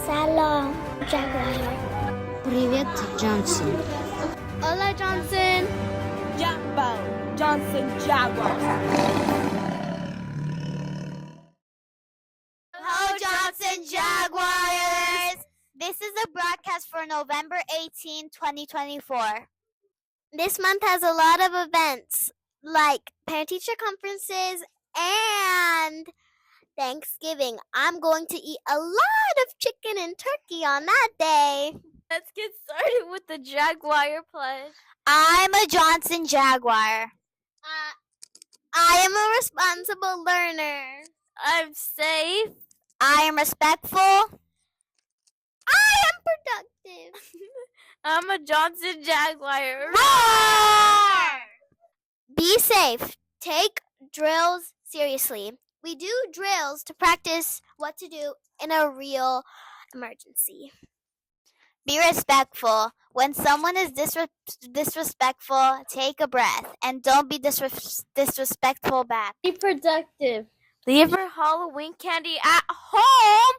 Salam, Jaguar. Привет, Johnson. Hola, Johnson. Jumbo, Johnson Jaguar. Hello, Johnson Jaguars. This is a broadcast for November 18, 2024. This month has a lot of events like parent-teacher conferences and Thanksgiving. I'm going to eat a lot of chicken and turkey on that day. Let's get started with the Jaguar pledge. I'm a Johnson Jaguar. I am a responsible learner. I'm safe. I am respectful. I am productive. I'm a Johnson Jaguar. Roar! Be safe. Take drills seriously. We do drills to practice what to do in a real emergency. Be respectful. When someone is disrespectful, take a breath and don't be disrespectful back. Be productive. Leave your Halloween candy at home.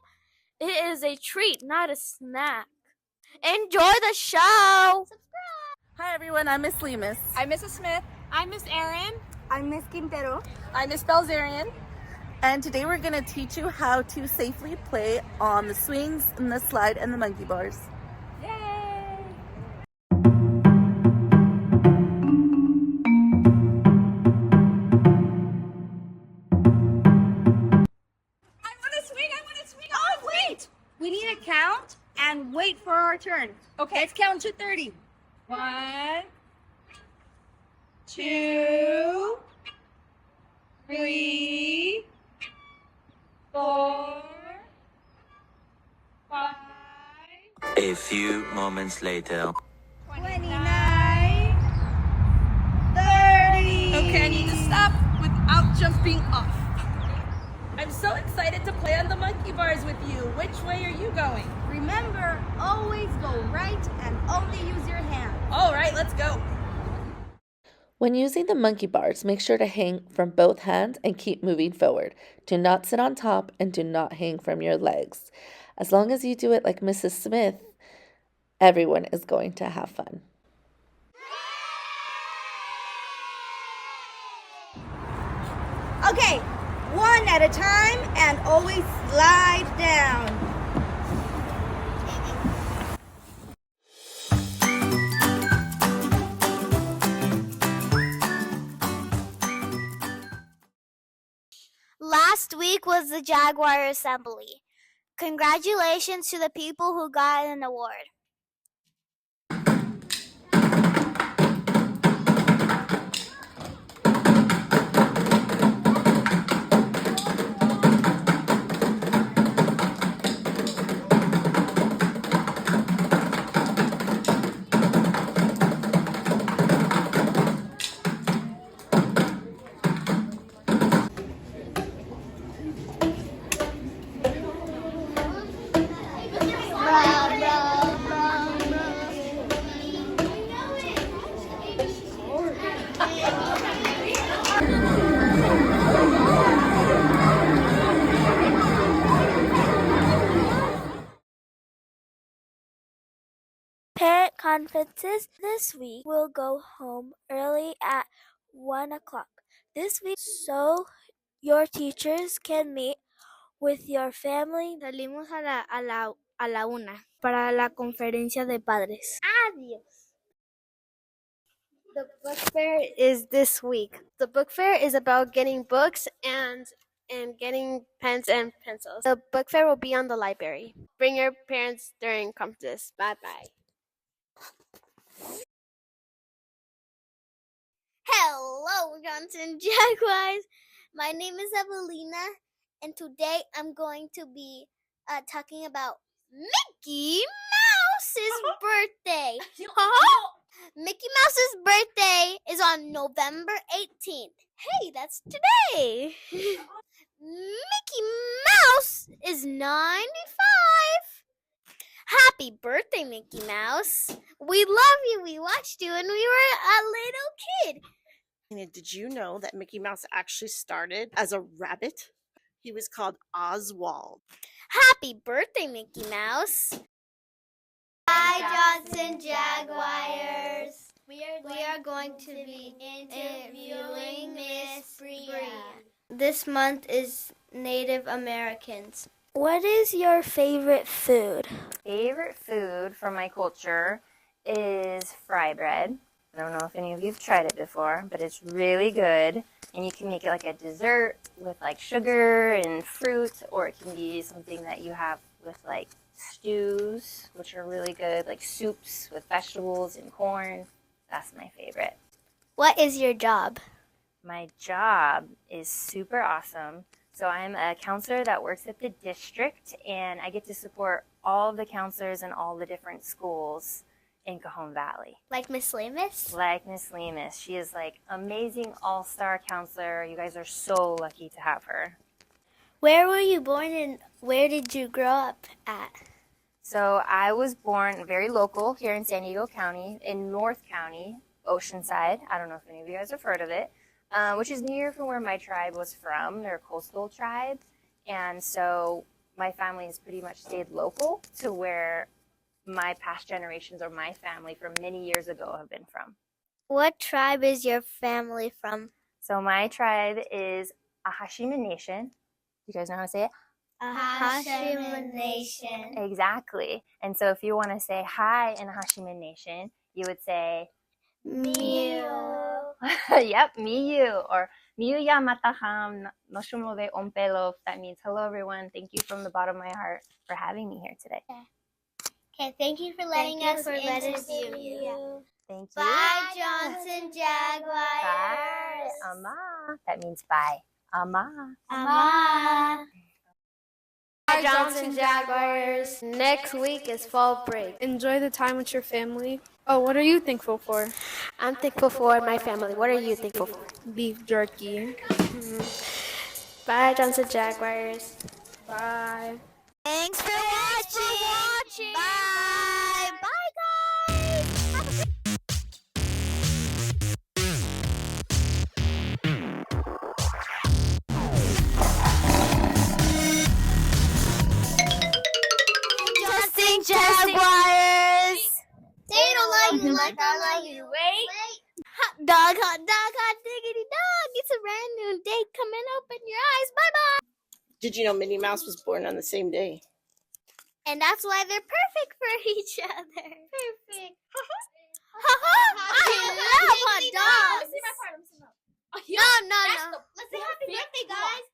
It is a treat, not a snack. Enjoy the show. Hi everyone, I'm Miss Lemus. I'm Mrs. Smith. I'm Miss Erin. I'm Miss Quintero. I'm Miss Belzerian. And today we're going to teach you how to safely play on the swings and the slide and the monkey bars. Yay! I want to swing. Oh, wait! We need to count and wait for our turn. Okay. Let's count to 30. 1, 2, 3, 4, 5, A few moments later. 29, 30. Okay, I need to stop without jumping off. I'm so excited to play on the monkey bars with you. Which way are you going? Remember, always go right and only use your hand. All right, let's go. When using the monkey bars, make sure to hang from both hands and keep moving forward. Do not sit on top and do not hang from your legs. As long as you do it like Mrs. Smith, everyone is going to have fun. Okay, one at a time and always slide down. Last week was the Jaguar Assembly. Congratulations to the people who got an award. Parent conferences this week will go home early at 1 o'clock this week so your teachers can meet with your family. Salimos a la 1 para la conferencia de padres. Adiós. The book fair is this week. The book fair is about getting books and getting pens and pencils. The book fair will be on the library. Bring your parents during conferences. Bye-bye. Hello, Johnson Jaguars. My name is Evelina, and today I'm going to be talking about Mickey Mouse's birthday. Mickey Mouse's birthday is on November 18th. Hey, that's today. Mickey Mouse is 95. Happy birthday, Mickey Mouse. We love you. We watched you when we were a little kid. Did you know that Mickey Mouse actually started as a rabbit? He was called Oswald. Happy birthday, Mickey Mouse. Hi, Johnson Jaguars. We are going to be interviewing Miss Bree. This month is Native Americans. What is your favorite food? Favorite food from my culture is fry bread. I don't know if any of you have tried it before, but it's really good. And you can make it like a dessert with like sugar and fruit, or it can be something that you have with like stews, which are really good, like soups with vegetables and corn. That's my favorite. What is your job? My job is super awesome. So I'm a counselor that works at the district, and I get to support all of the counselors in all the different schools in Cajon Valley. Like Miss Lemus? Like Miss Lemus. She is like amazing all-star counselor. You guys are so lucky to have her. Where were you born and where did you grow up at? So I was born very local here in San Diego County, in North County, Oceanside. I don't know if any of you guys have heard of it, which is near from where my tribe was from. They're a coastal tribe. And so my family has pretty much stayed local to where my past generations or my family from many years ago have been from. What tribe is your family from? So my tribe is a Hashima Nation. You guys know how to say it? Hashima Nation. Exactly. And so if you want to say hi in Hashima Nation, you would say Miu. Yep, Miyu, or Miyu ya mataham no shumove ompelo. That means hello everyone. Thank you from the bottom of my heart for having me here today. Okay, thank you for letting us interview you. Thank you. Bye, Johnson Jaguars. Bye. Ama. That means bye. Ama. Ama. Hi, Johnson Jaguars. Next week is fall break. Enjoy the time with your family. Oh, what are you thankful for? I'm thankful for my family. What are you thankful for? Beef jerky. Bye, Johnson Jaguars. Bye. Thanks for watching. Bye. Bye, guys. Justin Jaguars. They don't like you like I like you. Wait. Hot dog, diggity dog. It's a brand new day coming. Open your eyes. Bye-bye. Did you know Minnie Mouse was born on the same day? And that's why they're perfect for each other. Perfect. I love hot dogs. Let me see my part. No. Let's say happy birthday, guys.